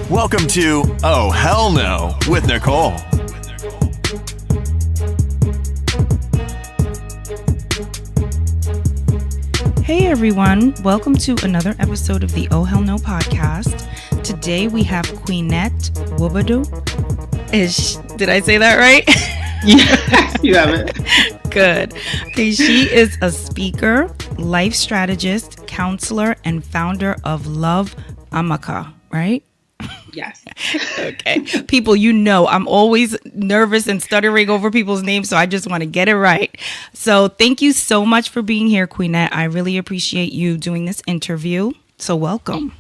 Welcome to Oh Hell No with Nicole. Hey everyone, welcome to another episode of the Oh Hell No podcast. Today we have Queenette Nwobodo. Did I say that right? Yes, you have it. Good. Okay, she is a speaker, life strategist, counselor, and founder of Love Amaka, right? Yes. Okay. People, you know, I'm always nervous and stuttering over people's names, so I just want to get it right. So thank you so much for being here, Queenette. I really appreciate you doing this interview. So welcome.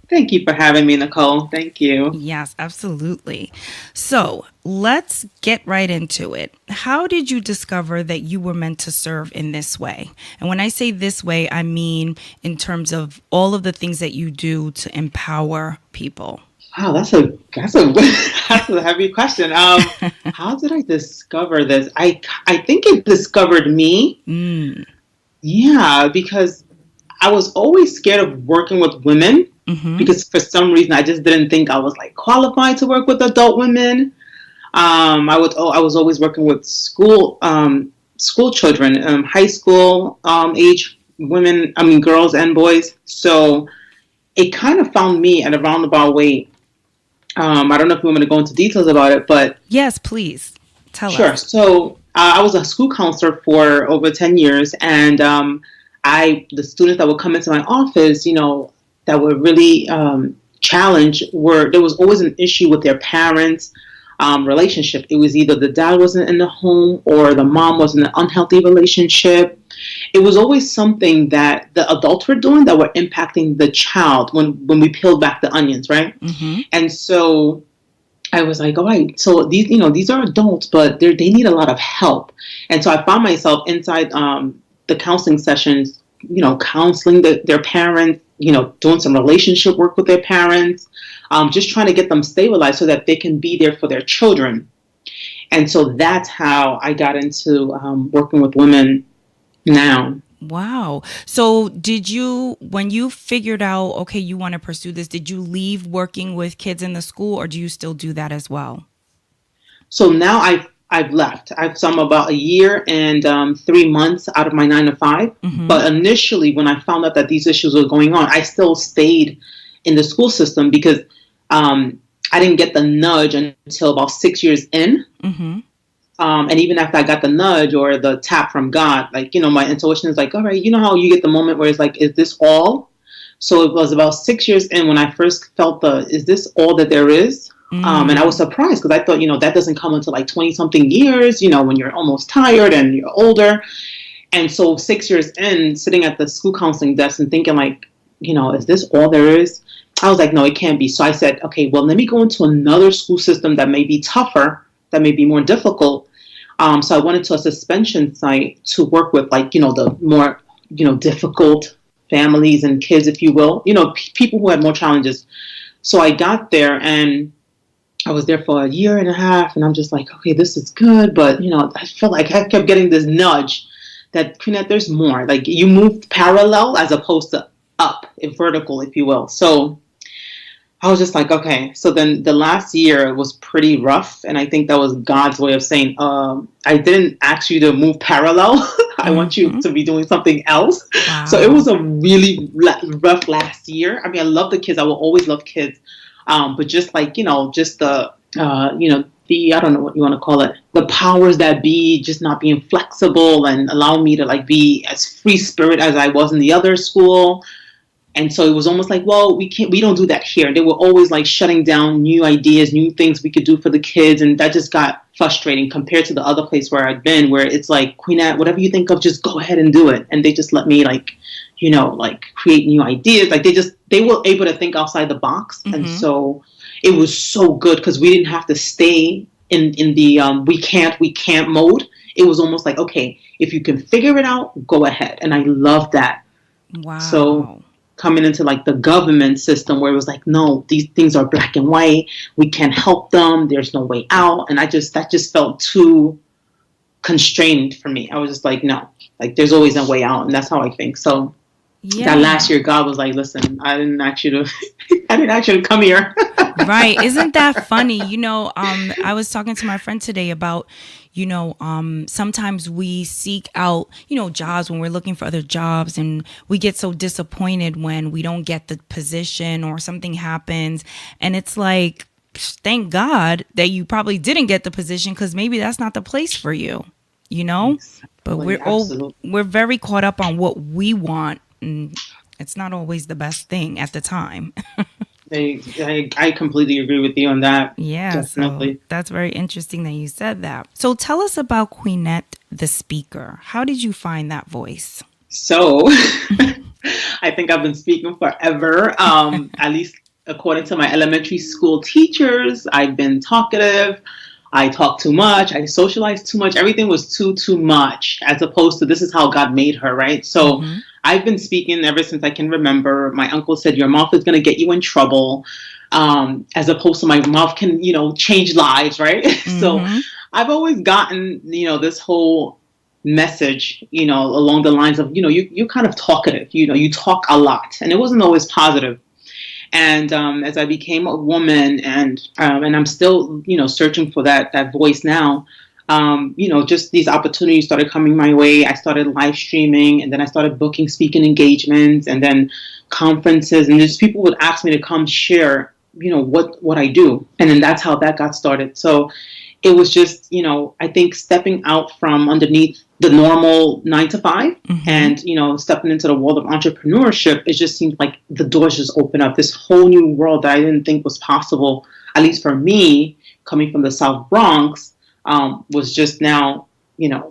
Thank you for having me, Nicole. Thank you. Yes, absolutely. So let's get right into it. How did you discover that you were meant to serve in this way? And when I say this way, I mean in terms of all of the things that you do to empower people. Wow, that's a that's a heavy question. How did I discover this? I think it discovered me. Yeah, because I was always scared of working with women. Because for some reason I just didn't think I was like qualified to work with adult women. I was always working with school children, high school age women. I mean girls and boys. So it kind of found me at a roundabout way. I don't know if you want me to go into details about it, but yes, please tell us. Sure. So I was a school counselor for over 10 years, and the students that would come into my office, you know, that were really challenged there was always an issue with their parents' relationship. It was either the dad wasn't in the home or the mom was in an unhealthy relationship. It was always something that the adults were doing that were impacting the child when we peeled back the onions, right? And so I was like, all right, so these are adults, but they need a lot of help. And so I found myself inside the counseling sessions, counseling their parents, doing some relationship work with their parents, just trying to get them stabilized so that they can be there for their children. And so that's how I got into working with women now. Wow. So when you figured out, okay, you want to pursue this, did you leave working with kids in the school, or do you still do that as well? So now I've left. So I'm about a year and 3 months out of my 9 to 5. But initially, when I found out that these issues were going on, I still stayed in the school system because I didn't get the nudge until about 6 years in. And even after I got the nudge or the tap from God, my intuition is like, all right, you know how you get the moment where it's like, is this all? So it was about 6 years in when I first felt is this all that there is? And I was surprised because I thought, that doesn't come until like 20 something years, when you're almost tired and you're older. And so 6 years in, sitting at the school counseling desk and thinking like, is this all there is? I was like, no, it can't be. So I said, okay, well, let me go into another school system that may be tougher, that may be more difficult. So I went into a suspension site to work with the more, difficult families and kids, if you will, people who had more challenges. So I got there and I was there for a year and a half, and I'm just like, okay, this is good. But, I felt like I kept getting this nudge that, Queenette, there's more. Like, you moved parallel as opposed to up, vertical, if you will. So I was just like, okay. So then the last year was pretty rough, and I think that was God's way of saying, I didn't ask you to move parallel. I want you to be doing something else. Wow. So it was a really rough last year. I mean, I love the kids. I will always love kids. But just like, just the, I don't know what you want to call it, the powers that be, just not being flexible and allowing me to be as free spirit as I was in the other school. And so it was almost like, well, we don't do that here. They were always shutting down new ideas, new things we could do for the kids. And that just got frustrating compared to the other place where I'd been, where it's like, Queenette, whatever you think of, just go ahead and do it. And they just let me create new ideas. They were able to think outside the box. And so it was so good because we didn't have to stay in the we can't mode. It was almost like, okay, if you can figure it out, go ahead. And I love that. Wow. So coming into the government system where it was like, no, these things are black and white. We can't help them. There's no way out. And that just felt too constrained for me. I was just like, no, there's always a way out. And that's how I think. So that last year, God was like, listen, I didn't ask you to come here. Right. Isn't that funny? I was talking to my friend today about, sometimes we seek out, jobs when we're looking for other jobs, and we get so disappointed when we don't get the position or something happens. And it's like, thank God that you probably didn't get the position, because maybe that's not the place for you, But we're very caught up on what we want, and it's not always the best thing at the time. I completely agree with you on that. Yeah, definitely. So that's very interesting that you said that. So tell us about Queenette, the speaker. How did you find that voice? So I think I've been speaking forever. At least according to my elementary school teachers, I've been talkative. I talk too much. I socialize too much. Everything was too much, as opposed to this is how God made her, right? So I've been speaking ever since I can remember. My uncle said, your mouth is going to get you in trouble, as opposed to my mouth can, change lives, right? So I've always gotten, this whole message, along the lines of, you're kind of talkative, you talk a lot. And it wasn't always positive. And as I became a woman, and I'm still, searching for that voice now, just these opportunities started coming my way. I started live streaming, and then I started booking speaking engagements, and then conferences, and just people would ask me to come share, what I do. And then that's how that got started. So it was just, I think stepping out from underneath the normal 9 to 5 and, stepping into the world of entrepreneurship, it just seemed like the doors just opened up, this whole new world that I didn't think was possible, at least for me, coming from the South Bronx, was just now,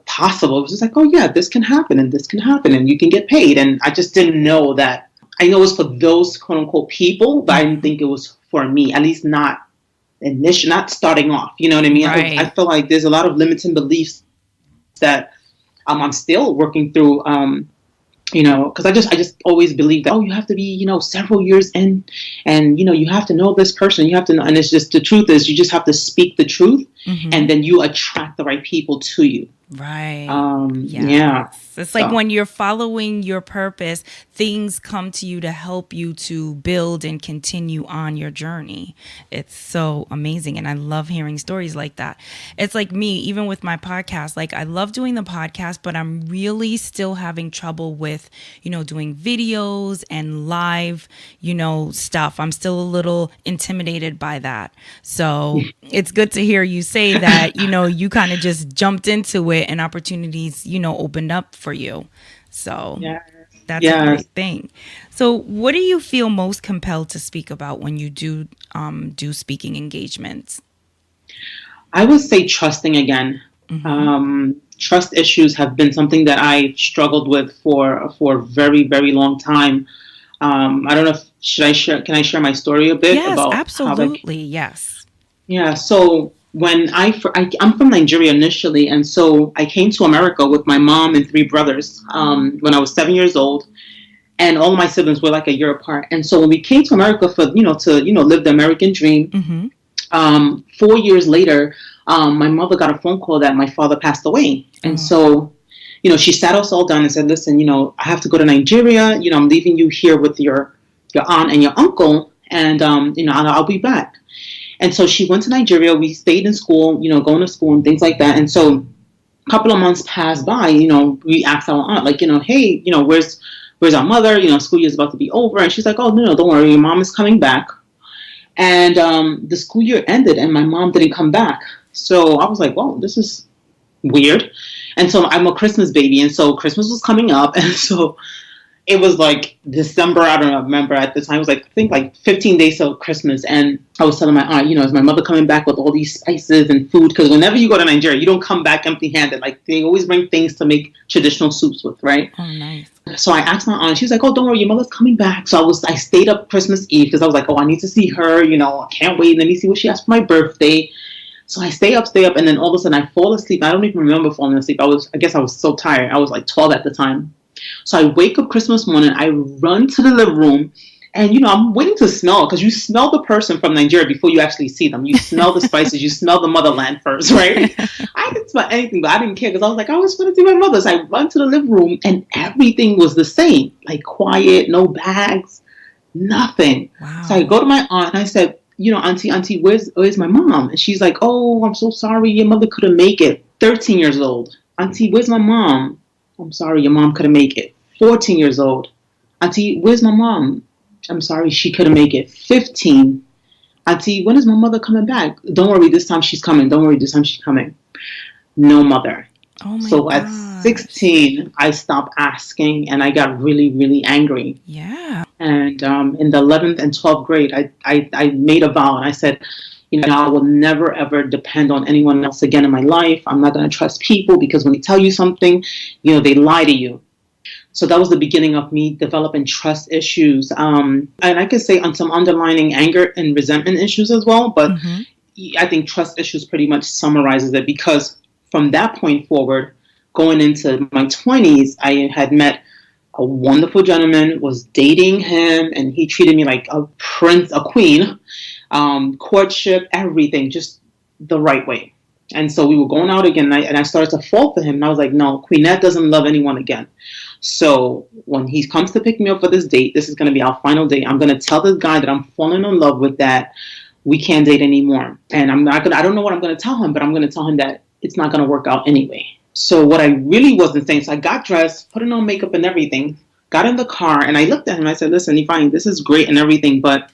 possible. It was just like, oh yeah, this can happen, and this can happen, and you can get paid. And I just didn't know that. I know it was for those quote unquote people, but I didn't think it was for me, at least not initially, not starting off. You know what I mean? Right. I feel like there's a lot of limiting beliefs that I'm still working through, because I just always believed that, you have to be, several years in, and, you have to know this person, you have to know. And it's just, the truth is, you just have to speak the truth, and then you attract the right people to you. Right. Yes. Yeah. It's like when you're following your purpose, things come to you to help you to build and continue on your journey. It's so amazing. And I love hearing stories like that. It's like me, even with my podcast, like I love doing the podcast, but I'm really still having trouble with, doing videos and live, stuff. I'm still a little intimidated by that. So it's good to hear you say that, you kind of just jumped into it and opportunities, opened up for you. So that's a great thing. So what do you feel most compelled to speak about when you do speaking engagements? I would say trusting again. Trust issues have been something that I struggled with for a very, very long time. I don't know if, can I share my story a bit? Yes, about absolutely. Yes. Yeah. So when I'm from Nigeria initially, and so I came to America with my mom and 3 brothers when I was 7 years old, and all my siblings were like a year apart. And so when we came to America for to live the American dream, 4 years later, my mother got a phone call that my father passed away, and so she sat us all down and said, "Listen, I have to go to Nigeria. I'm leaving you here with your aunt and your uncle, and I'll be back." And so she went to Nigeria. We stayed in school, going to school and things like that. And so a couple of months passed by, we asked our aunt, like, hey, where's our mother? School year's about to be over. And she's like, oh, no, don't worry. Your mom is coming back. And the school year ended and my mom didn't come back. So I was like, well, this is weird. And so I'm a Christmas baby. And so Christmas was coming up. And so it was like December, I don't know, remember at the time, it was like, I think like 15 days till Christmas. And I was telling my aunt, is my mother coming back with all these spices and food? Because whenever you go to Nigeria, you don't come back empty handed. Like they always bring things to make traditional soups with, right? Oh, nice. So I asked my aunt, she was like, oh, don't worry, your mother's coming back. So I stayed up Christmas Eve because I was like, oh, I need to see her. I can't wait. Let me see what she has for my birthday. So I stay up. And then all of a sudden I fall asleep. I don't even remember falling asleep. I guess I was so tired. I was like 12 at the time. So I wake up Christmas morning, I run to the living room, and, I'm waiting to smell, because you smell the person from Nigeria before you actually see them. You smell the spices, you smell the motherland first, right? I didn't smell anything, but I didn't care, because I was like, I was going to see my mother. So I run to the living room, and everything was the same, like quiet, no bags, nothing. Wow. So I go to my aunt, and I said, Auntie, where's my mom? And she's like, oh, I'm so sorry. Your mother couldn't make it. 13 years old. Auntie, where's my mom? I'm sorry, your mom couldn't make it. 14 years old. Auntie, where's my mom? I'm sorry, she couldn't make it. 15. Auntie, when is my mother coming back? Don't worry, this time she's coming. Don't worry, this time she's coming. No mother. Oh my so gosh. At 16, I stopped asking and I got really, really angry. Yeah. And in the 11th and 12th grade, I made a vow and I said, I will never, ever depend on anyone else again in my life. I'm not going to trust people because when they tell you something, they lie to you. So that was the beginning of me developing trust issues. And I could say on some underlying anger and resentment issues as well. But I think trust issues pretty much summarizes it, because from that point forward, going into my 20s, I had met a wonderful gentleman, was dating him, and he treated me like a prince, a queen, courtship, everything, just the right way. And so we were going out again, and I started to fall for him. And I was like, no, Queenette doesn't love anyone again. So when he comes to pick me up for this date, this is going to be our final date. I'm going to tell this guy that I'm falling in love with, that we can't date anymore. And I don't know what I'm going to tell him, but I'm going to tell him that it's not going to work out anyway. So what I really wasn't saying, so I got dressed, put on makeup and everything, got in the car, and I looked at him and I said, listen, fine, this is great and everything, but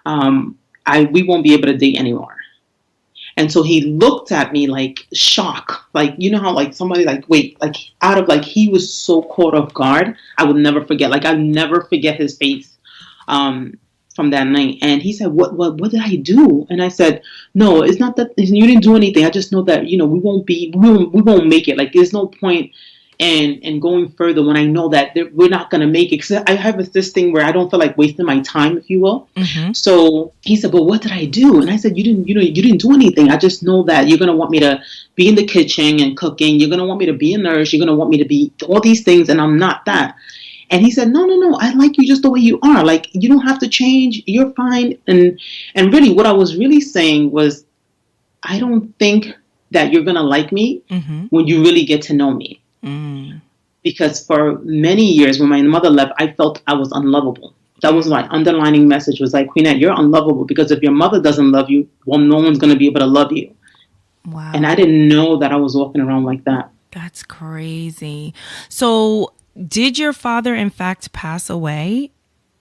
we won't be able to date anymore. And so he looked at me like shock, like, how like somebody like, wait, like out of like, he was so caught off guard. I would never forget, like I'll never forget his face from that night. And he said, what did I do? And I said, no, it's not that you didn't do anything. I just know that, we won't make it. Like there's no point in going further when I know that we're not going to make it. Because I have this thing where I don't feel like wasting my time, if you will. Mm-hmm. So he said, but what did I do? And I said, you didn't do anything. I just know that you're going to want me to be in the kitchen and cooking. You're going to want me to be a nurse. You're going to want me to be all these things. And I'm not that. And he said, no, I like you just the way you are. Like, you don't have to change. You're fine. And really what I was really saying was, I don't think that you're going to like me when you really get to know me. Because for many years when my mother left, I felt I was unlovable. That was my underlining message, was like, Queenette, you're unlovable, because if your mother doesn't love you, well, no one's going to be able to love you. Wow. And I didn't know that I was walking around like that. That's crazy. So did your father, in fact, pass away?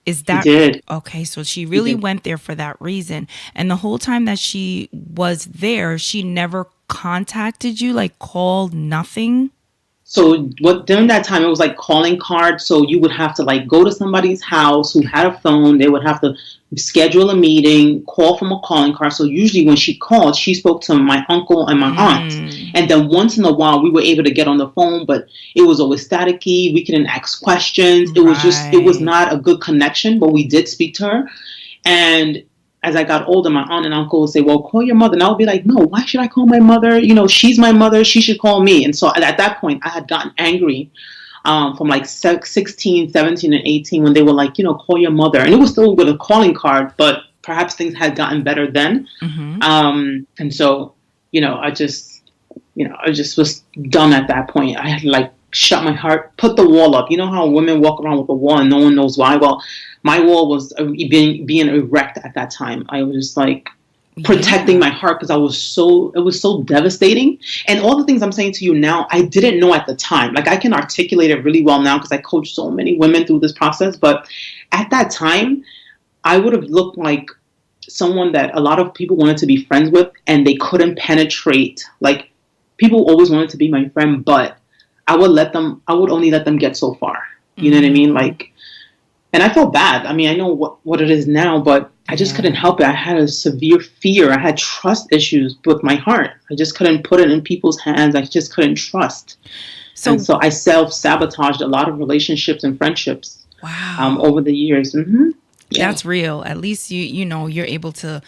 Is that He did. Okay? So she really went there for that reason. And the whole time that she was there, she never contacted you, like called, nothing? So during that time, it was like calling cards. So you would have to like go to somebody's house who had a phone. They would have to schedule a meeting, call from a calling card. So usually when she called, she spoke to my uncle and my aunt. And then once in a while, we were able to get on the phone, but it was always staticky. We couldn't ask questions. It was it was not a good connection, but we did speak to her. And as I got older, my aunt and uncle would say, well, call your mother. And I would be like, no, why should I call my mother? She's my mother. She should call me. And so at that point, I had gotten angry from like 16, 17, and 18 when they were like, call your mother. And it was still with a calling card, but perhaps things had gotten better then. And so, I just was done at that point. I had like shut my heart, put the wall up. You know how women walk around with a wall and no one knows why? Well, my wall was being erect at that time. I was just like protecting my heart because it was so devastating. And all the things I'm saying to you now, I didn't know at the time. Like I can articulate it really well now because I coach so many women through this process. But at that time, I would have looked like someone that a lot of people wanted to be friends with and they couldn't penetrate. Like people always wanted to be my friend, but I would only let them get so far. You know what I mean? Like, and I felt bad. I mean, I know what it is now, but I just couldn't help it. I had a severe fear. I had trust issues with my heart. I just couldn't put it in people's hands. I just couldn't trust. So I self-sabotaged a lot of relationships and friendships. Wow. Over the years. Yeah. That's real. At least you're able to,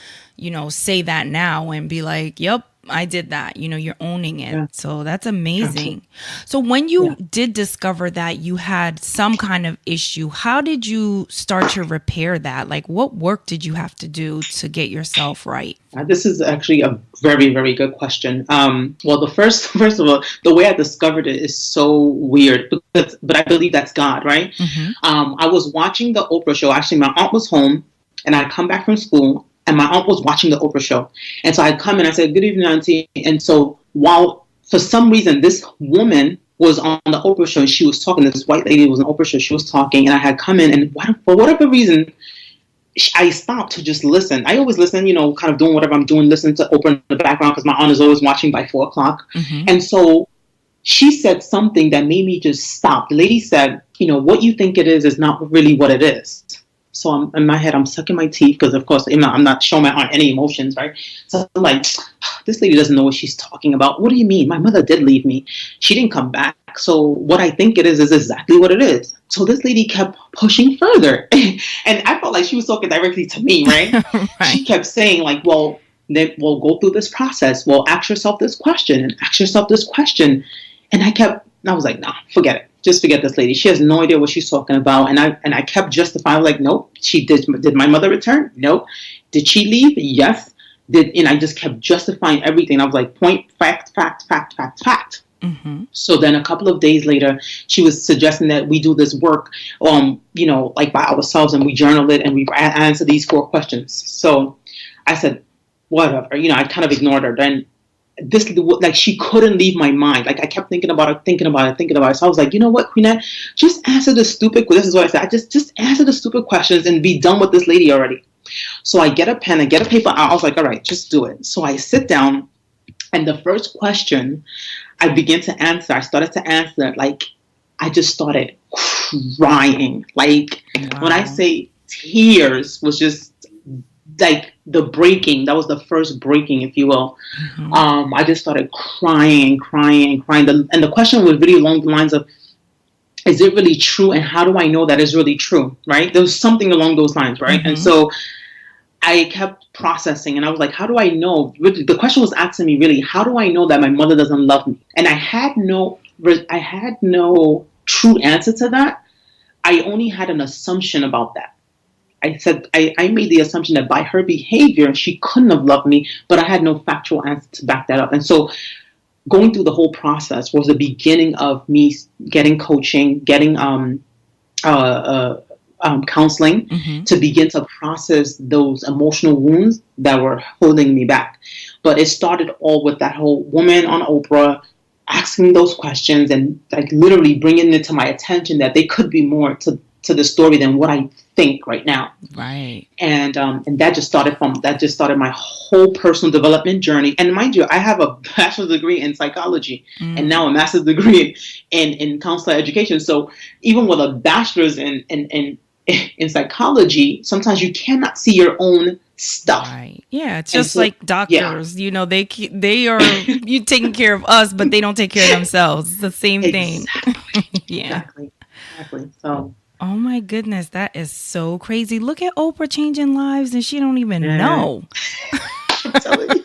say that now and be like, yep, I did that. You're owning it. Yeah. So that's amazing. Absolutely. So when you did discover that you had some kind of issue, how did you start to repair that? Like what work did you have to do to get yourself right? This is actually a very, very good question. Well, first of all, the way I discovered it is so weird, but I believe that's God, right? I was watching the Oprah show. Actually, my aunt was home and I come back from school and my aunt was watching the Oprah show. And so I come in, I said, good evening, Auntie. And so while for some reason this woman was on the Oprah show and she was talking, this white lady was on the Oprah show, she was talking, and I had come in, and for whatever reason, I stopped to just listen. I always listen, kind of doing whatever I'm doing, listening to Oprah in the background because my aunt is always watching by 4:00. And so she said something that made me just stop. The lady said, what you think it is not really what it is. So in my head, I'm sucking my teeth because, of course, I'm not showing my aunt any emotions, right? So I'm like, this lady doesn't know what she's talking about. What do you mean? My mother did leave me. She didn't come back. So what I think it is exactly what it is. So this lady kept pushing further. And I felt like she was talking directly to me, right? Right. She kept saying, like, well, then we'll go through this process. Well, ask yourself this question and ask yourself this question. And I was like, nah, forget it. Just forget this lady. She has no idea what she's talking about. And I kept justifying, like, nope. She did my mother return? Nope. Did she leave? Yes. And I just kept justifying everything. I was like, point, fact. So then a couple of days later, she was suggesting that we do this work, like by ourselves, and we journal it and we answer these 4 questions. So I said, whatever. I kind of ignored her. Then she couldn't leave my mind. Like I kept thinking about it. So I was like, you know what, Queenette, just answer the stupid. This is what I said. Just answer the stupid questions and be done with this lady already. So I get a pen, I get a paper. I was like, all right, just do it. So I sit down, and the first question I began to answer. I started to answer. Like I just started crying. Like when I say tears was just like the breaking. That was the first breaking, if you will. I just started crying. And the question was really along the lines of, is it really true? And how do I know that it's really true? Right? There was something along those lines, right? And so I kept processing, and I was like, how do I know? The question was asking me really, how do I know that my mother doesn't love me? And I had no true answer to that. I only had an assumption about that. I said, I made the assumption that by her behavior, she couldn't have loved me, but I had no factual answer to back that up. And so going through the whole process was the beginning of me getting coaching, getting counseling to begin to process those emotional wounds that were holding me back. But it started all with that whole woman on Oprah asking those questions and like literally bringing it to my attention that there could be more to the story than what I think right now. Right. And that just started my whole personal development journey. And mind you, I have a bachelor's degree in psychology and now a master's degree in counselor education. So even with a bachelor's in psychology, sometimes you cannot see your own stuff. Right. Yeah, it's just like doctors. Yeah. They are you taking care of us, but they don't take care of themselves. It's the same thing. Yeah. Exactly. So. Oh my goodness, that is so crazy. Look at Oprah changing lives and she don't even know. I'm telling you.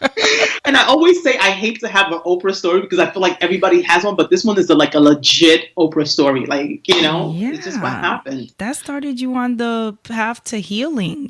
And I always say I hate to have an Oprah story because I feel like everybody has one, but this one is like a legit Oprah story. Like, it's just what happened. That started you on the path to healing,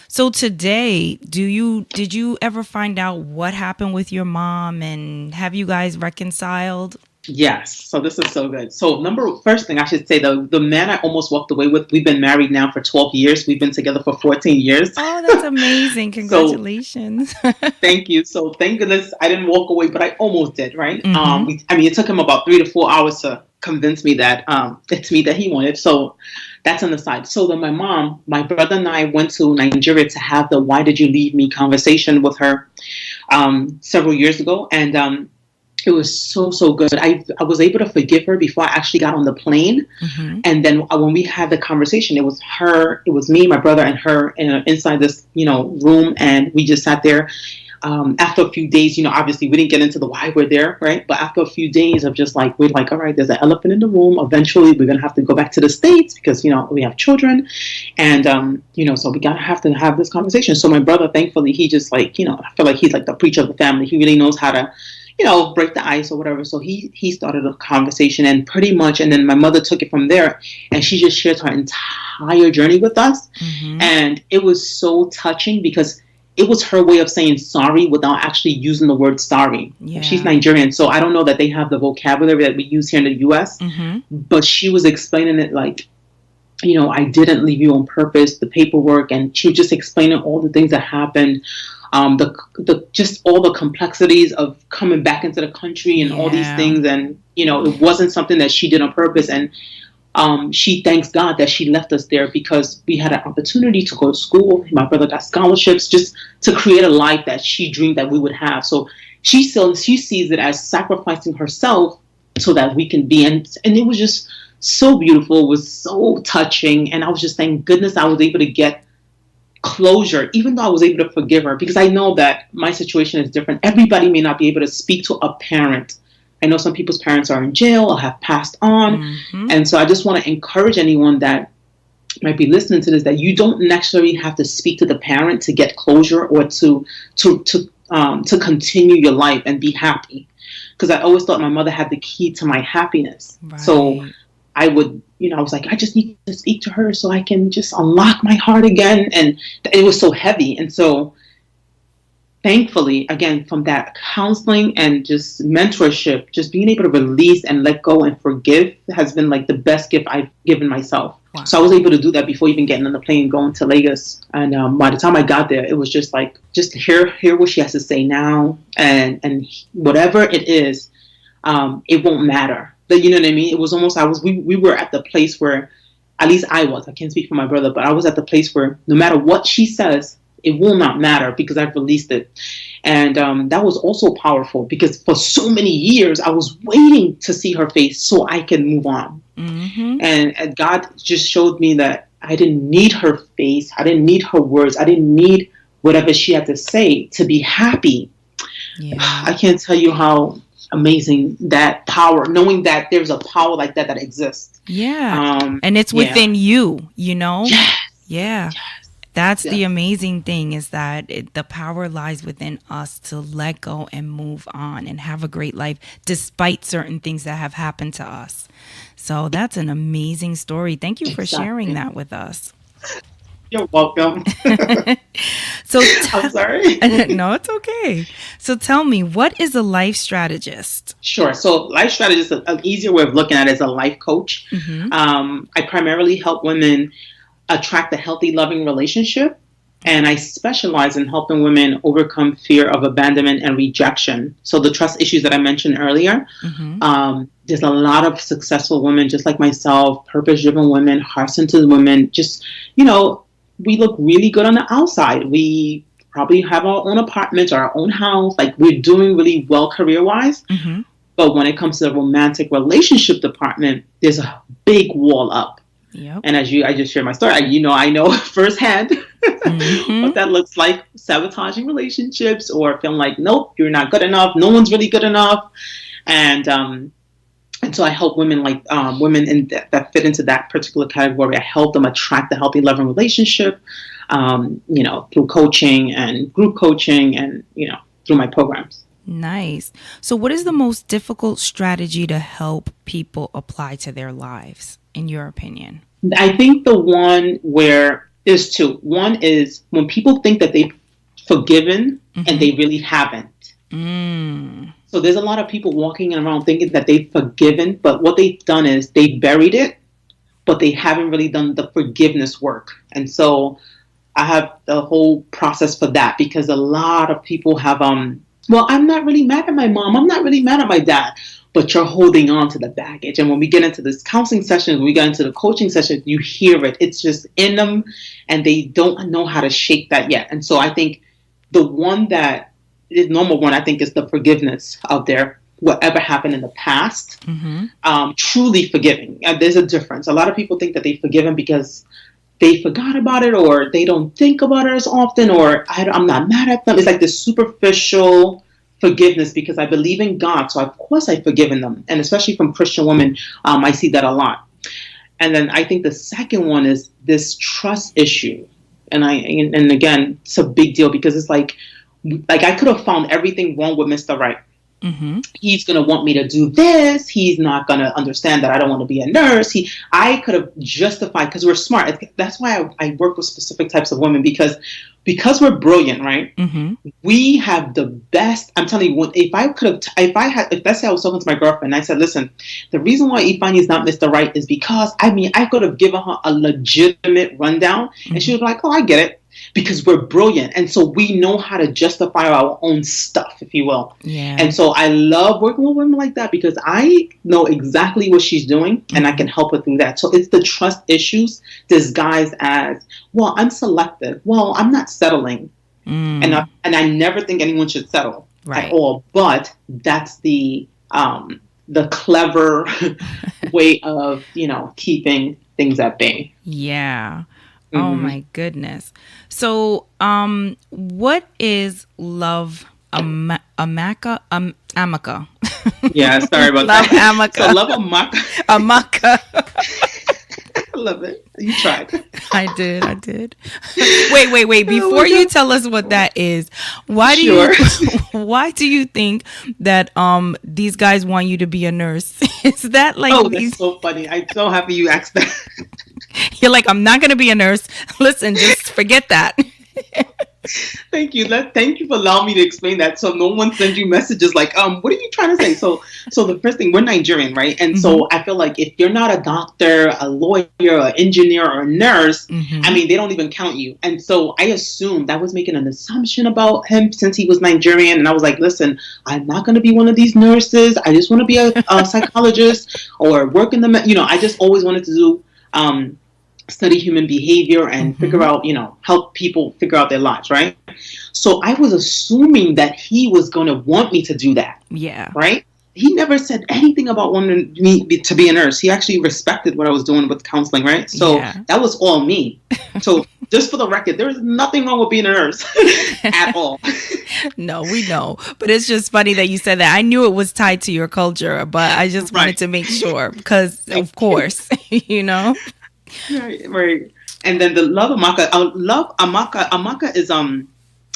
So today, did you ever find out what happened with your mom and have you guys reconciled? Yes. So this is so good. So first thing I should say, the man I almost walked away with, we've been married now for 12 years. We've been together for 14 years. Oh, that's amazing. Congratulations. Thank you. So thank goodness I didn't walk away, but I almost did, right? It took him about 3 to 4 hours to convince me that it's me that he wanted. So that's on the side. So then my brother and I went to Nigeria to have the "Why did you leave me?" conversation with her several years ago. And it was so good. I was able to forgive her before I actually got on the plane. And then when we had the conversation, it was me, my brother, and her inside this, room. And we just sat there. After a few days, obviously we didn't get into the why we're there, right? But after a few days of just like, we're like, all right, there's an elephant in the room. Eventually we're going to have to go back to the States because, we have children. And, so we got to have this conversation. So my brother, thankfully, he just like, I feel like he's like the preacher of the family. He really knows how to, break the ice or whatever. So he started a conversation and then my mother took it from there and she just shared her entire journey with us. And it was so touching because it was her way of saying sorry without actually using the word sorry. Yeah. She's Nigerian, so I don't know that they have the vocabulary that we use here in the U.S., but she was explaining it like, I didn't leave you on purpose, the paperwork, and she was just explaining all the things that happened, the just all the complexities of coming back into the country and all these things, and it wasn't something that she did on purpose, and she thanks God that she left us there because we had an opportunity to go to school. My brother got scholarships just to create a life that she dreamed that we would have. So she sees it as sacrificing herself so that we can be, and it was just so beautiful. It was so touching. And I was just thank goodness I was able to get closure, even though I was able to forgive her, because I know that my situation is different. Everybody may not be able to speak to a parent. I know some people's parents are in jail or have passed on. Mm-hmm. And so I just want to encourage anyone that might be listening to this, that you don't necessarily have to speak to the parent to get closure or to continue your life and be happy. Because I always thought my mother had the key to my happiness. Right. So I would, I was like, I just need to speak to her so I can just unlock my heart again. And it was so heavy. And so thankfully, again, from that counseling and just mentorship, just being able to release and let go and forgive has been like the best gift I've given myself. Wow. So I was able to do that before even getting on the plane going to Lagos. And by the time I got there, it was just like, just hear what she has to say now. And whatever it is, it won't matter. You know what I mean? It was almost, we were at the place where, at least I can't speak for my brother, but I was at the place where no matter what she says, it will not matter because I've released it. And that was also powerful because for so many years, I was waiting to see her face so I can move on. Mm-hmm. And God just showed me that I didn't need her face. I didn't need her words. I didn't need whatever she had to say to be happy. Yeah. I can't tell you how amazing that power, knowing that there's a power like that exists. Yeah. And it's within you, Yes. Yeah. Yes. That's the amazing thing, is that the power lies within us to let go and move on and have a great life despite certain things that have happened to us. So that's an amazing story. Thank you for sharing that with us. You're welcome. I'm sorry. No, it's okay. So tell me, what is a life strategist? Sure. So life strategist, an easier way of looking at it, is a life coach. Mm-hmm. I primarily help women attract a healthy, loving relationship. And I specialize in helping women overcome fear of abandonment and rejection. So the trust issues that I mentioned earlier, mm-hmm. There's a lot of successful women, just like myself, purpose-driven women, heart-centered women, just, we look really good on the outside. We probably have our own apartment or our own house. Like, we're doing really well career-wise. Mm-hmm. But when it comes to the romantic relationship department, there's a big wall up. Yep. And I just shared my story. I know firsthand mm-hmm. what that looks like, sabotaging relationships or feeling like, nope, you're not good enough. No one's really good enough. And so I help women women that fit into that particular category. I help them attract a healthy, loving relationship, through coaching and group coaching and, through my programs. Nice. So what is the most difficult strategy to help people apply to their lives, in your opinion? I think the one where there's two. One is when people think that they've forgiven mm-hmm. and they really haven't. Mm. So there's a lot of people walking around thinking that they've forgiven, but what they've done is they buried it, but they haven't really done the forgiveness work. And so I have the whole process for that, because a lot of people have, I'm not really mad at my mom. I'm not really mad at my dad. But you're holding on to the baggage. And when we get into this counseling session, when we get into the coaching session, you hear it. It's just in them, and they don't know how to shake that yet. And so I think the one that is number one, I think, is the forgiveness of whatever happened in the past. Mm-hmm. Truly forgiving. There's a difference. A lot of people think that they've forgiven because they forgot about it, or they don't think about it as often, or I'm not mad at them. It's like this superficial forgiveness because I believe in God, so of course I've forgiven them. And especially from Christian women, I see that a lot. And then I think the second one is this trust issue. And again, it's a big deal because it's like I could have found everything wrong with Mr. Right. Mm-hmm. He's going to want me to do this. He's not going to understand that I don't want to be a nurse. I could have justified, because we're smart. That's why I work with specific types of women, because because we're brilliant, right? Mm-hmm. We have the best. I'm telling you, if let's say I was talking to my girlfriend, and I said, listen, the reason why Ifeanyi is not Mr. Right is because, I could have given her a legitimate rundown, and she was like, oh, I get it. Because we're brilliant. And so we know how to justify our own stuff, if you will. Yeah. And so I love working with women like that because I know exactly what she's doing and I can help her through that. So it's the trust issues disguised as, well, I'm selective. Well, I'm not settling. And I never think anyone should settle at all. But that's the clever way of, keeping things at bay. Yeah. Oh my goodness. So, what is Love Amaka? Yeah, sorry about Love that. Amaka. So Love Amaka. I love it. You tried. I did. Wait. Before you tell us what that is, why do you think that these guys want you to be a nurse? Is that like? Oh, that's so funny. I'm so happy you asked that. You're like, I'm not going to be a nurse. Listen, just forget that. Thank you. Thank you for allowing me to explain that, so no one sends you messages like, what are you trying to say? So the first thing, we're Nigerian, right? And so I feel like if you're not a doctor, a lawyer, an engineer, or a nurse, they don't even count you. And so I assumed I was making an assumption about him since he was Nigerian, and I was like, listen, I'm not going to be one of these nurses. I just want to be a psychologist or work in the, I just always wanted to do study human behavior and figure out, help people figure out their lives, right? So I was assuming that he was going to want me to do that. Yeah. Right? He never said anything about wanting me to be a nurse. He actually respected what I was doing with counseling, right? So that was all me. So just for the record, there is nothing wrong with being a nurse at all. No, we know. But it's just funny that you said that. I knew it was tied to your culture, but I just wanted to make sure because, of course, Right. And then the Love Amaka. Amaka is an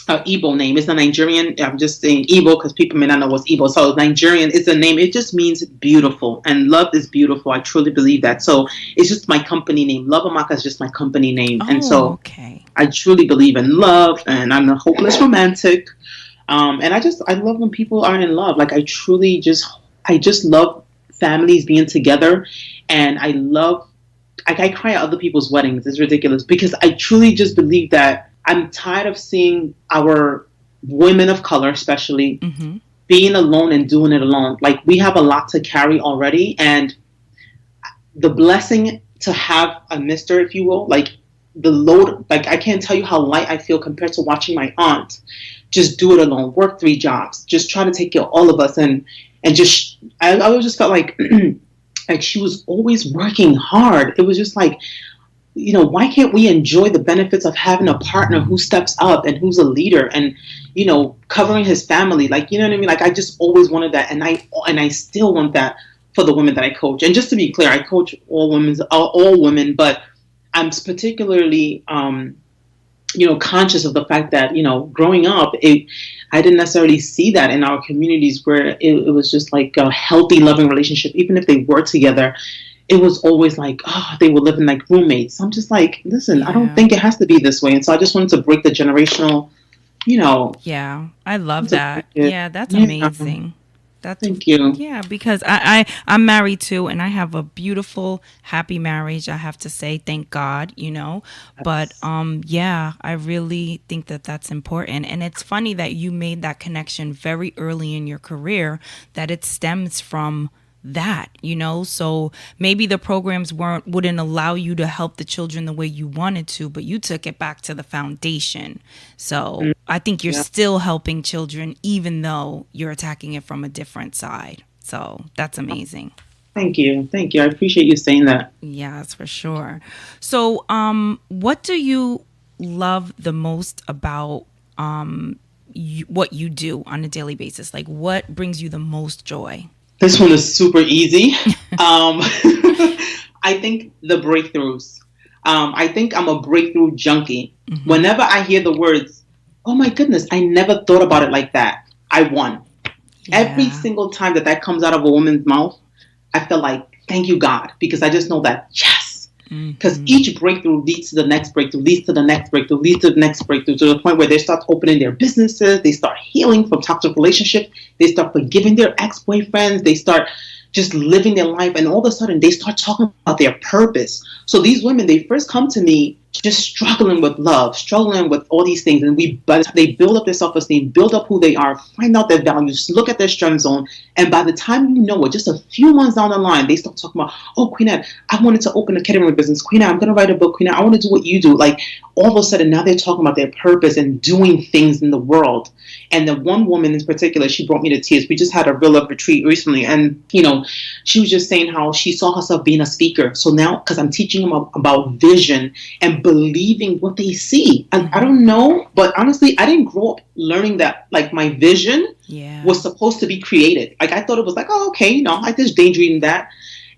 Igbo name. It's a Nigerian. I'm just saying Igbo because people may not know what's Igbo. So Nigerian is a name. It just means beautiful, and love is beautiful. I truly believe that. So it's just my company name. Love Amaka is just my company name, and so I truly believe in love, and I'm a hopeless romantic. And I love when people are in love. Like I just love families being together, and I cry at other people's weddings. It's ridiculous because I truly just believe that I'm tired of seeing our women of color, especially, being alone and doing it alone. Like we have a lot to carry already, and the blessing to have a mister, if you will, like the load, like I can't tell you how light I feel compared to watching my aunt just do it alone, work 3 jobs, just try to take care of all of us, and just I always just felt like. Like she was always working hard. It was just like, why can't we enjoy the benefits of having a partner who steps up and who's a leader and, covering his family? Like, you know what I mean? Like I just always wanted that. And I still want that for the women that I coach. And just to be clear, I coach all women, but I'm particularly, conscious of the fact that, growing up, I didn't necessarily see that in our communities where it was just like a healthy, loving relationship. Even if they were together, it was always like, they were living like roommates. I'm just like, listen, I don't think it has to be this way. And so I just wanted to break the generational, Yeah, I love that. Yeah, that's amazing. Thank you. Yeah, because I'm married too, and I have a beautiful, happy marriage. I have to say, thank God, But I really think that that's important, and it's funny that you made that connection very early in your career. That it stems from that, so maybe the programs wouldn't allow you to help the children the way you wanted to, but you took it back to the foundation. So I think you're still helping children, even though you're attacking it from a different side. So that's amazing. Thank you. I appreciate you saying that. Yes, for sure. So what do you love the most about what you do on a daily basis? Like what brings you the most joy? This one is super easy. I think the breakthroughs. I think I'm a breakthrough junkie. Whenever I hear the words, oh my goodness, I never thought about it like that, I won. Yeah. Every single time that comes out of a woman's mouth, I feel like, thank you, God, because I just know that, yes, Because each breakthrough leads to the next breakthrough, leads to the next breakthrough, leads to the next breakthrough, to the point where they start opening their businesses, they start healing from toxic relationships, they start forgiving their ex-boyfriends, they start just living their life, and all of a sudden they start talking about their purpose. So these women, they first come to me just struggling with love, struggling with all these things, and they build up their self-esteem, build up who they are, find out their values, look at their strength zone, and by the time you know it, just a few months down the line, they start talking about, oh, Queenette, I wanted to open a catering business. Queenette, I'm going to write a book. Queenette, I want to do what you do. Like, all of a sudden, now they're talking about their purpose and doing things in the world. And the one woman in particular, she brought me to tears. We just had a real love retreat recently, and she was just saying how she saw herself being a speaker. So now, because I'm teaching them about vision and believing what they see. And I don't know, but honestly, I didn't grow up learning that, like, my vision was supposed to be created. Like, I thought it was like, oh, okay, I just daydreamed that.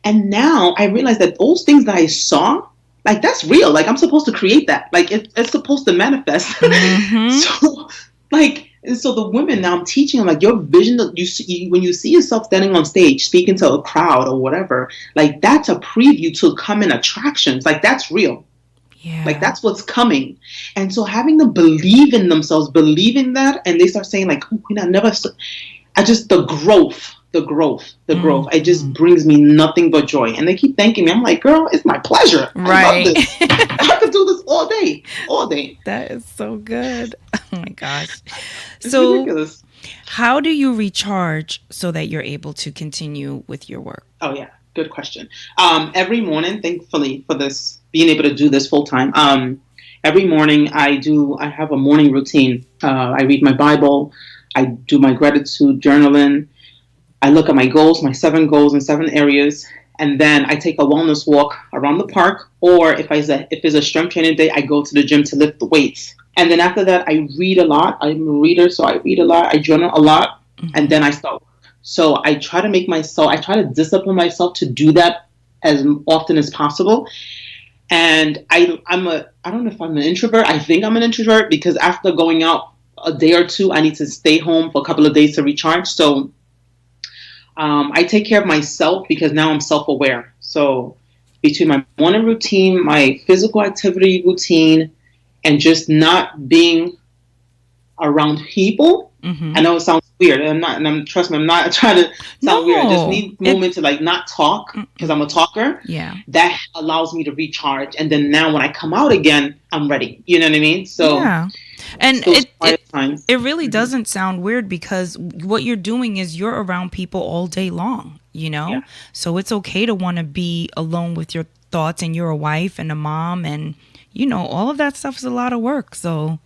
And now I realize that those things that I saw, like, that's real. Like, I'm supposed to create that. Like, it's supposed to manifest. So, like, and so the women now, I'm teaching them, like, your vision that you see, when you see yourself standing on stage speaking to a crowd or whatever, like, that's a preview to coming attractions. Like, that's real. Yeah. Like, that's what's coming. And so having them believe in themselves, believing that, and they start saying, like, oh, the growth, it just brings me nothing but joy. And they keep thanking me. I'm like, girl, it's my pleasure. Right. I love this. I could do this all day. That is so good. Oh my gosh. It's ridiculous. How do you recharge so that you're able to continue with your work? Oh, yeah. Good question. Every morning, thankfully for this, being able to do this full time, every morning I have a morning routine. I read my Bible. I do my gratitude journaling. I look at my goals, my 7 goals in 7 areas, and then I take a wellness walk around the park, or if it's a strength training day, I go to the gym to lift the weights. And then after that, I read a lot. I'm a reader, so I read a lot. I journal a lot, and then I start. So I try to discipline myself to do that as often as possible. And I don't know if I'm an introvert. I think I'm an introvert because after going out a day or two, I need to stay home for a couple of days to recharge. So I take care of myself because now I'm self-aware. So between my morning routine, my physical activity routine, and just not being around people, I know it sounds weird. Trust me, I'm not trying to sound weird. I just need moment to, like, not talk because I'm a talker. Yeah. That allows me to recharge. And then now when I come out again, I'm ready. You know what I mean? So yeah. And it really doesn't sound weird because what you're doing is you're around people all day long, Yeah. So it's okay to want to be alone with your thoughts, and you're a wife and a mom, and all of that stuff is a lot of work. So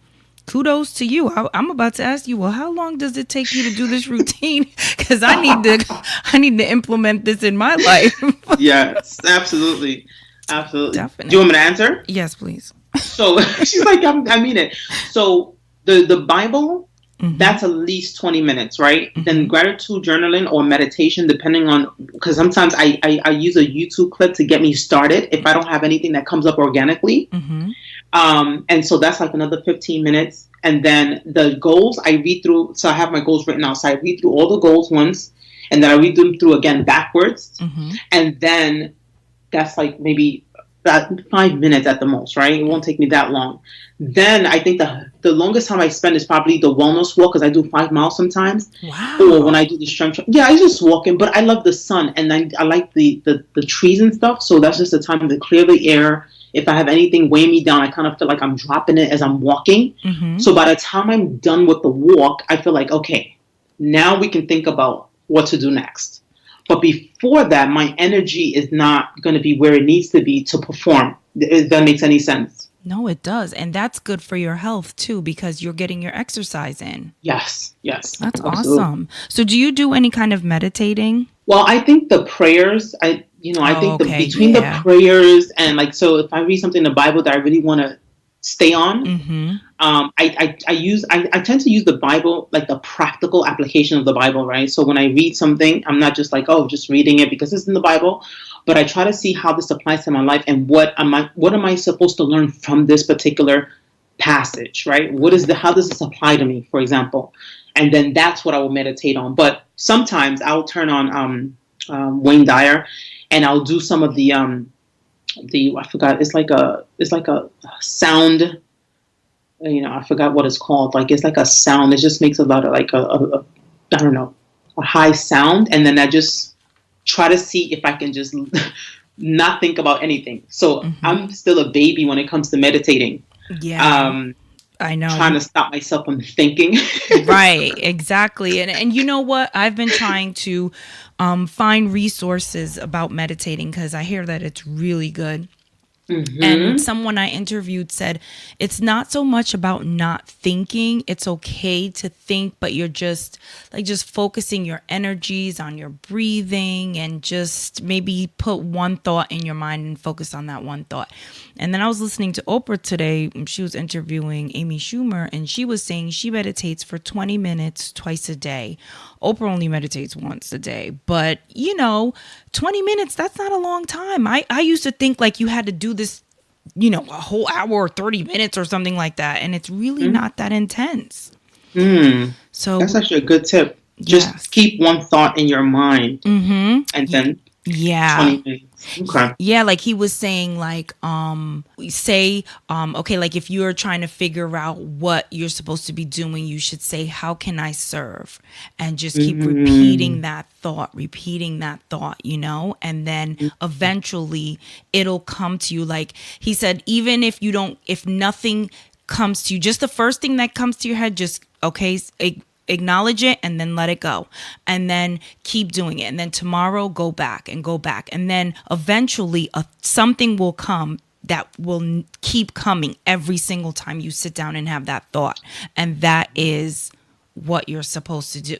kudos to you. I'm about to ask you, well, how long does it take you to do this routine? Because I need to implement this in my life. Yes, absolutely. Definitely. Do you want me to answer? Yes, please. So she's like, I mean it. So the Bible, that's at least 20 minutes, right? Then gratitude journaling or meditation, depending on, because sometimes I use a YouTube clip to get me started if I don't have anything that comes up organically. And so that's like another 15 minutes. And then the goals I read through. So I have my goals written out. So I read through all the goals once, and then I read them through again backwards. And then that's like maybe about 5 minutes at the most, right? It won't take me that long. Then I think the longest time I spend is probably the wellness walk, because I do 5 miles sometimes. Wow. Or when I do the strength. Yeah, I just walking, but I love the sun, and I like the trees and stuff. So that's just the time to clear the air. If I have anything weighing me down, I kind of feel like I'm dropping it as I'm walking. So by the time I'm done with the walk, I feel like, okay, now we can think about what to do next. But before that, my energy is not going to be where it needs to be to perform. If that makes any sense. No, it does. And that's good for your health, too, because you're getting your exercise in. Yes. That's absolutely awesome. So do you do any kind of meditating? Well, I think the prayers, I think between the prayers and, like, so if I read something in the Bible that I really want to stay on, I tend to use the Bible, like the practical application of the Bible, right? So when I read something, I'm not just like, oh, just reading it because it's in the Bible, but I try to see how this applies to my life and what am I supposed to learn from this particular passage, right? How does this apply to me, for example? And then that's what I will meditate on. But sometimes I'll turn on Wayne Dyer, and I'll do some of the I forgot, it's like a sound, I forgot what it's called. Like, it's like a sound. It just makes a lot of like I don't know, a high sound. And then I just try to see if I can just not think about anything. So I'm still a baby when it comes to meditating. Yeah. I know. Trying to stop myself from thinking. Right, exactly. And you know what? I've been trying to find resources about meditating because I hear that it's really good. And someone I interviewed said it's not so much about not thinking. It's okay to think, but you're just focusing your energies on your breathing and just maybe put one thought in your mind and focus on that one thought. And then I was listening to Oprah today. She was interviewing Amy Schumer, and she was saying she meditates for 20 minutes twice a day. Oprah only meditates once a day, but 20 minutes, that's not a long time. I used to think like you had to do this, a whole hour or 30 minutes or something like that. And it's really not that intense. So that's actually a good tip. Just keep one thought in your mind and then 20 minutes. Okay. Yeah, like he was saying, like, okay, like if you're trying to figure out what you're supposed to be doing, you should say, how can I serve? And just keep repeating that thought, and then eventually it'll come to you. Like he said, even if nothing comes to you, just the first thing that comes to your head, just, okay, acknowledge it and then let it go, and then keep doing it, and then tomorrow go back, and then eventually something will come that will keep coming every single time you sit down and have that thought, and that is what you're supposed to do.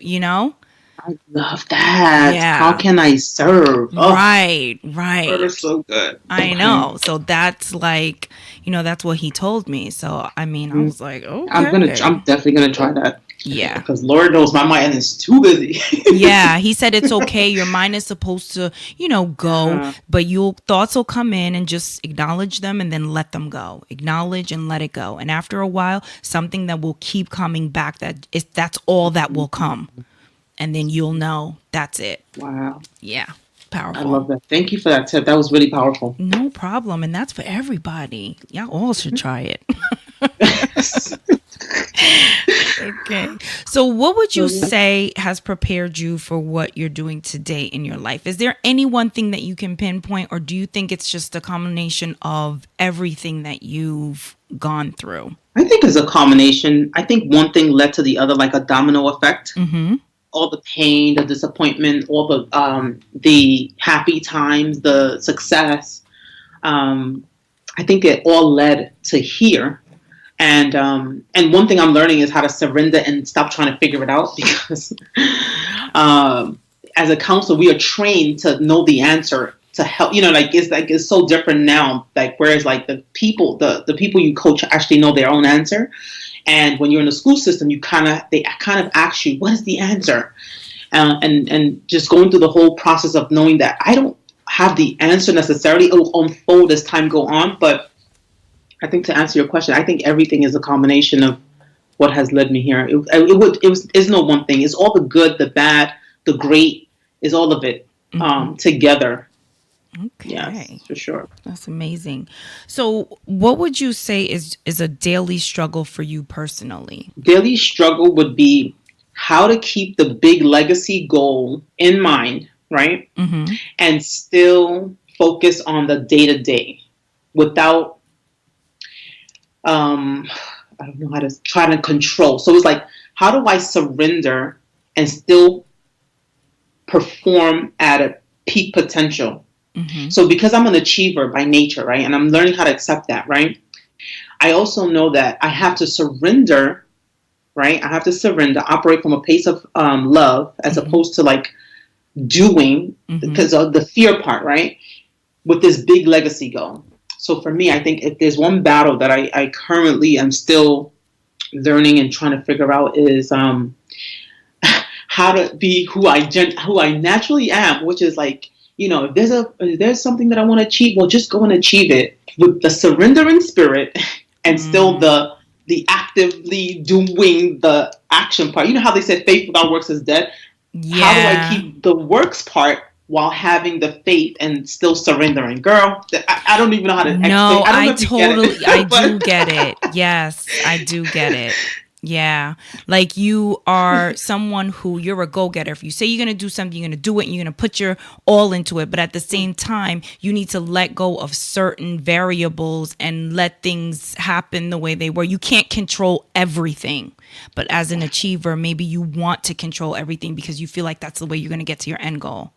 I love that. Yeah. How can I serve? Oh, right. That is so good. I know. So that's like, that's what he told me. So I mean, I was like, okay, I'm definitely gonna try that. Yeah. Because Lord knows my mind is too busy. Yeah. He said it's okay. Your mind is supposed to, go, but thoughts will come in, and just acknowledge them and then let them go. Acknowledge and let it go. And after a while, something that will keep coming back, that's all that will come. And then you'll know that's it. Wow. Yeah. Powerful. I love that. Thank you for that tip. That was really powerful. No problem. And that's for everybody. Y'all all should try it. Okay. So what would you say has prepared you for what you're doing today in your life? Is there any one thing that you can pinpoint, or do you think it's just a combination of everything that you've gone through? I think it's a combination. I think one thing led to the other, like a domino effect. All the pain, the disappointment, all the happy times, the success. I think it all led to here. And one thing I'm learning is how to surrender and stop trying to figure it out, because as a counselor, we are trained to know the answer to help. It's so different now. Like, whereas like the people you coach actually know their own answer. And when you're in the school system, they kind of ask you, what is the answer? And just going through the whole process of knowing that I don't have the answer necessarily. It will unfold as time go on. But I think, to answer your question, I think everything is a combination of what has led me here. It's no one thing. It's all the good, the bad, the great, is all of it together. Okay. Yes, for sure. That's amazing. So what would you say is a daily struggle for you personally? Daily struggle would be how to keep the big legacy goal in mind, right? And still focus on the day-to-day without, I don't know how to try to control. So it's like, how do I surrender and still perform at a peak potential? So because I'm an achiever by nature, right? And I'm learning how to accept that, right? I also know that I have to surrender, right? I have to surrender, operate from a place of love, as opposed to like doing, because of the fear part, right? With this big legacy goal. So for me, I think if there's one battle that I currently am still learning and trying to figure out is how to be who I naturally am, which is like, if there's something that I want to achieve, well, just go and achieve it with the surrendering spirit and still the actively doing the action part. You know how they said faith without works is dead? Yeah. How do I keep the works part while having the faith and still surrendering. Girl, I don't even know how to explain. No, I don't know I if you get totally, it, I but do get it. Yes, I do get it. Yeah. Like you are someone who you're a go-getter. If you say you're going to do something, you're going to do it and you're going to put your all into it. But at the same time, you need to let go of certain variables and let things happen the way they were. You can't control everything. But as an achiever, maybe you want to control everything because you feel like that's the way you're going to get to your end goal.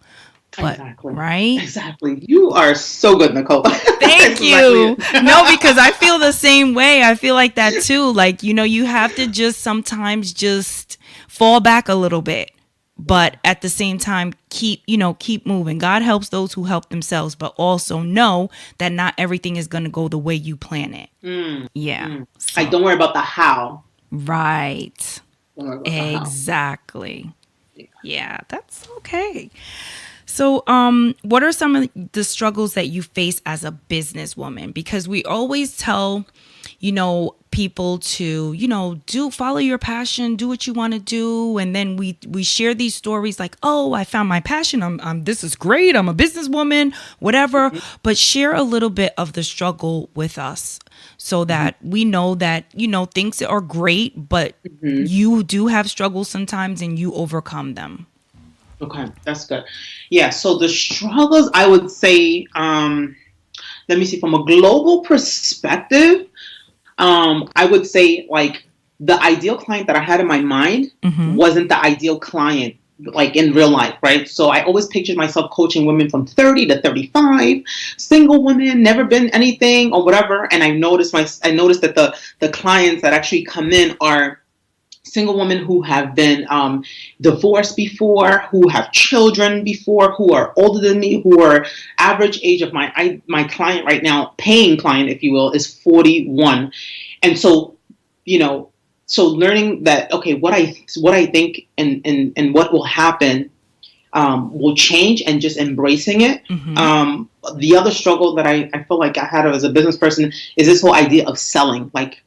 But, exactly. right? Exactly. You are so good, Nicole. Thank you. No, because I feel the same way. I feel like that too. Like, you have to just sometimes just fall back a little bit. But at the same time, keep moving. God helps those who help themselves, but also know that not everything is going to go the way you plan it. Yeah. So, Like, don't worry about the how. right. Don't worry about the how. Exactly. Yeah, that's okay. So, what are some of the struggles that you face as a businesswoman? Because we always tell, people to, follow your passion, do what you want to do. And then we share these stories like, oh, I found my passion. This is great. I'm a businesswoman, whatever. Mm-hmm. But share a little bit of the struggle with us so that we know that, things are great, but you do have struggles sometimes and you overcome them. Okay, that's good. Yeah, so the struggles, I would say, let me see, from a global perspective, I would say like the ideal client that I had in my mind wasn't the ideal client like in real life, right? So I always pictured myself coaching women from 30 to 35, single women, never been anything or whatever. And I noticed that the clients that actually come in are single women who have been divorced before, who have children before, who are older than me, who are average age of my client right now, paying client, if you will, is 41. And so, so learning that, okay, what I think and what will happen will change, and just embracing it. The other struggle that I feel like I had as a business person is this whole idea of selling. Like,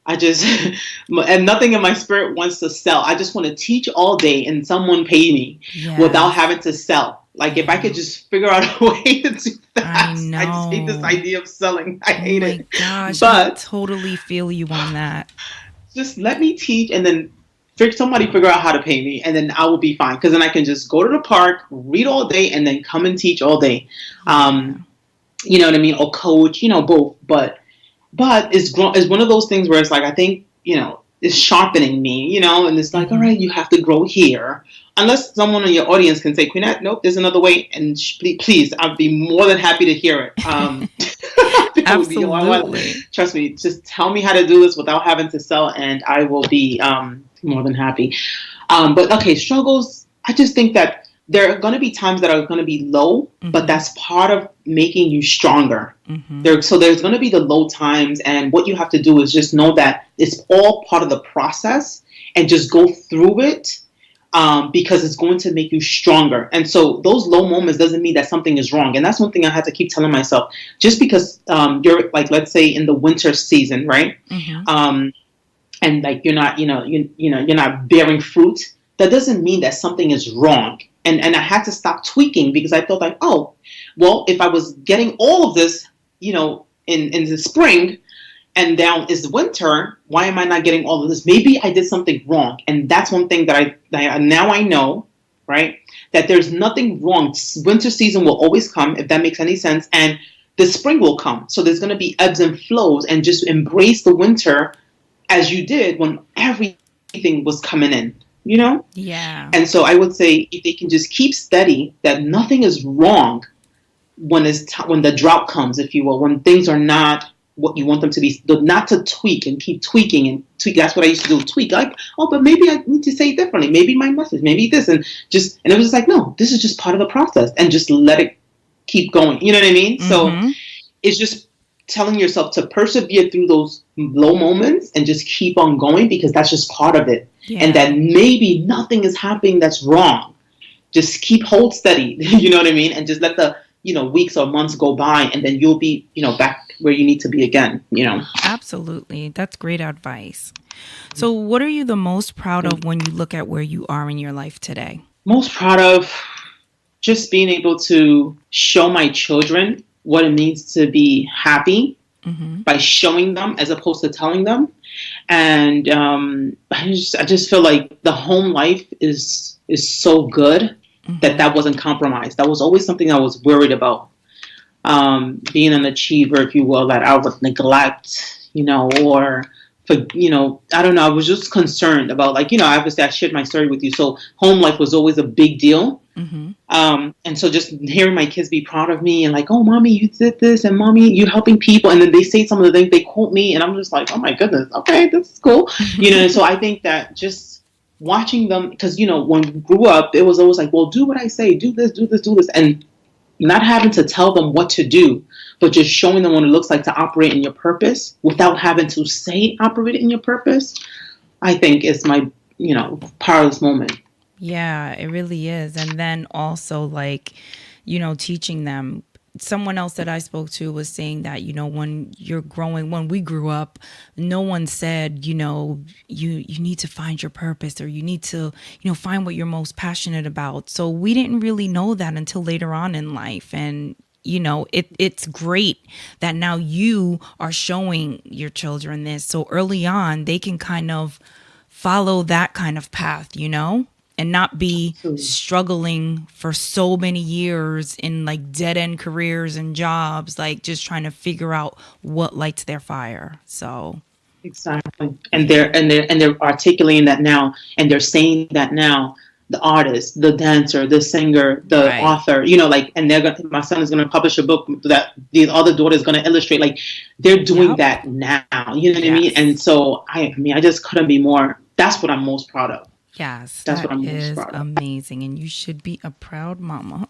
and nothing in my spirit wants to sell. I just want to teach all day and someone pay me without having to sell. Like, if I could just figure out a way to do that. I just hate this idea of selling. I hate it. Gosh, but I totally feel you on that. Just let me teach, and then somebody figure out how to pay me, and then I will be fine. Because then I can just go to the park, read all day, and then come and teach all day. You know what I mean? Or coach, both. But it's one of those things where it's like, I think, it's sharpening me, and it's like, all right, you have to grow here. Unless someone in your audience can say, Queenette, nope, there's another way. And please, I'd be more than happy to hear it. Absolutely. Trust me, just tell me how to do this without having to sell, and I will be more than happy. But okay, struggles, I just think that there are going to be times that are going to be low, but that's part of making you stronger. So there's going to be the low times, and what you have to do is just know that it's all part of the process, and just go through it because it's going to make you stronger. And so those low moments doesn't mean that something is wrong. And that's one thing I had to keep telling myself. Just because you're like, let's say in the winter season, right? And like you're not, you're not bearing fruit. That doesn't mean that something is wrong. And I had to stop tweaking, because I felt like, oh, well, if I was getting all of this, in the spring, and now is winter, why am I not getting all of this? Maybe I did something wrong. And that's one thing that now I know, right? That there's nothing wrong. Winter season will always come, if that makes any sense. And the spring will come. So there's going to be ebbs and flows, and just embrace the winter as you did when everything was coming in. Yeah. And so I would say, if they can just keep steady, that nothing is wrong when the drought comes, if you will, when things are not what you want them to be, not to tweak and keep tweaking and tweak. That's what I used to do, tweak. Like, oh, but maybe I need to say it differently. Maybe my message, maybe this, and it was just like, no, this is just part of the process, and just let it keep going. You know what I mean? So it's just telling yourself to persevere through those low moments and just keep on going, because that's just part of it. Yeah. And that maybe nothing is happening that's wrong. Just hold steady, you know what I mean? And just let the, weeks or months go by, and then you'll be, back where you need to be again, Absolutely. That's great advice. So what are you the most proud of when you look at where you are in your life today? Most proud of, just being able to show my children what it means to be happy by showing them as opposed to telling them. And I just feel like the home life is so good that wasn't compromised. That was always something I was worried about. Being an achiever, if you will, that I would neglect, or for, I don't know. I was just concerned about, like, obviously I shared my story with you. So home life was always a big deal. And so just hearing my kids be proud of me and like, oh, mommy, you did this, and mommy, you're helping people. And then they say some of the things, they quote me, and I'm just like, oh my goodness, okay, this is cool. So I think that just watching them, because, when we grew up, it was always like, well, do what I say, do this, do this, do this. And not having to tell them what to do, but just showing them what it looks like to operate in your purpose without having to say operate in your purpose, I think is my, proudest moment. Yeah, it really is. And then also, like, teaching them. Someone else that I spoke to was saying that, when you're growing, when we grew up, no one said, you need to find your purpose, or you need to, find what you're most passionate about. So we didn't really know that until later on in life. And, it's great that now you are showing your children this. So early on, they can kind of follow that kind of path, and not be struggling for so many years in like dead end careers and jobs, like just trying to figure out what lights their fire. So exactly. And they're articulating that now, and they're saying that now. The artist, the dancer, the singer, the author, and my son is going to publish a book that the other daughter is going to illustrate. Like, they're doing that now. You know what I mean? And so I just couldn't be more. That's what I'm most proud of. Yes, that's what I'm most proud of. Amazing, and you should be a proud mama.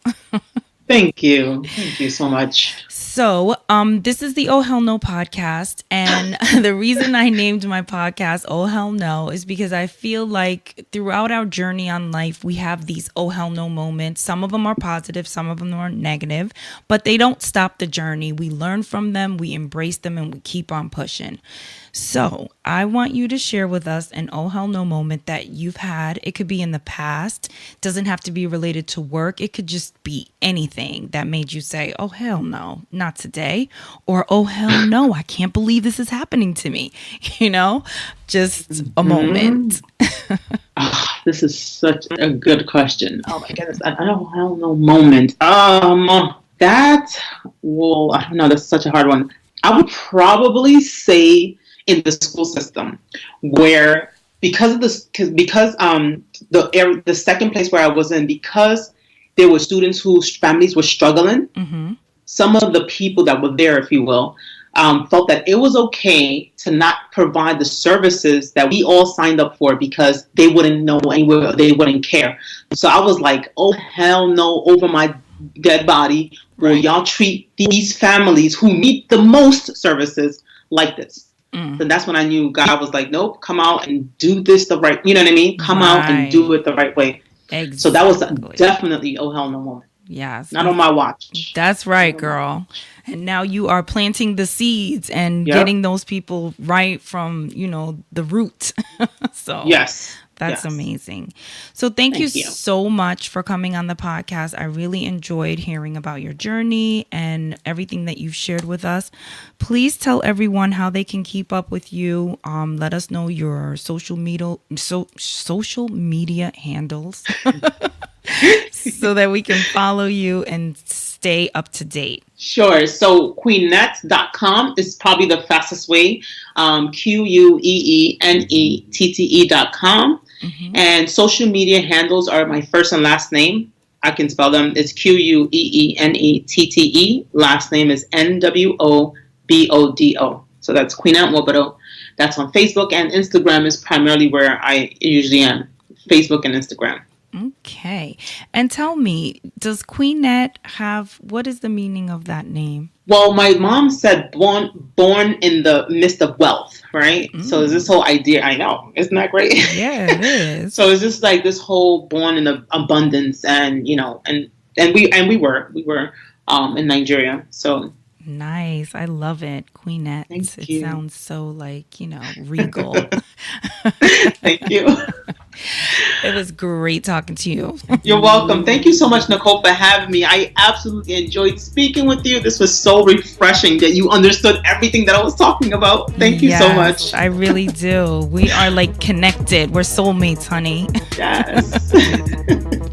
Thank you so much. So, this is the Oh Hell No podcast, and the reason I named my podcast Oh Hell No is because I feel like throughout our journey on life, we have these Oh Hell No moments. Some of them are positive, some of them are negative, but they don't stop the journey. We learn from them, we embrace them, and we keep on pushing. So I want you to share with us an oh hell no moment that you've had. It could be in the past, doesn't have to be related to work. It could just be anything that made you say, oh hell no, not today. Or oh hell no, I can't believe this is happening to me. Just a moment. This is such a good question. Oh my goodness, an oh hell no moment. That's such a hard one. I would probably say in the school system, where because the second place where I was in, because there were students whose families were struggling, some of the people that were there, if you will, felt that it was okay to not provide the services that we all signed up for because they wouldn't know anywhere, they wouldn't care. So I was like, oh hell no, over my dead body, will y'all treat these families who need the most services like this? So that's when I knew God was like, nope, come out and do this the right, you know what I mean? Come out and do it the right way. Exactly. So that was definitely oh hell no moment. Yes. Not on my watch. That's right, girl. And now you are planting the seeds and getting those people right from, the root. So yes. That's amazing. So thank you so much for coming on the podcast. I really enjoyed hearing about your journey and everything that you've shared with us. Please tell everyone how they can keep up with you. Let us know your social media handles so that we can follow you and stay up to date. Sure. So Queenettes.com is probably the fastest way. QUEENETTE.com. And social media handles are my first and last name. I can spell them. It's QUEENETTE. Last name is NWOBODO. So that's Queenette Nwobodo. That's on Facebook, and Instagram is primarily where I usually am. Facebook and Instagram. Okay. And tell me, does Queenette what is the meaning of that name? Well, my mom said born in the midst of wealth, right? So there's this whole idea, I know, isn't that great? Yeah, it is. So it's just like this whole born in abundance, and we were in Nigeria. So nice. I love it. Queenette. Thank you. It sounds so like, regal. Thank you. It was great talking to you. You're welcome. Thank you so much, Nicole, for having me. I absolutely enjoyed speaking with you. This was so refreshing that you understood everything that I was talking about. Thank you so much. I really do. We are like connected. We're soulmates, honey. Yes.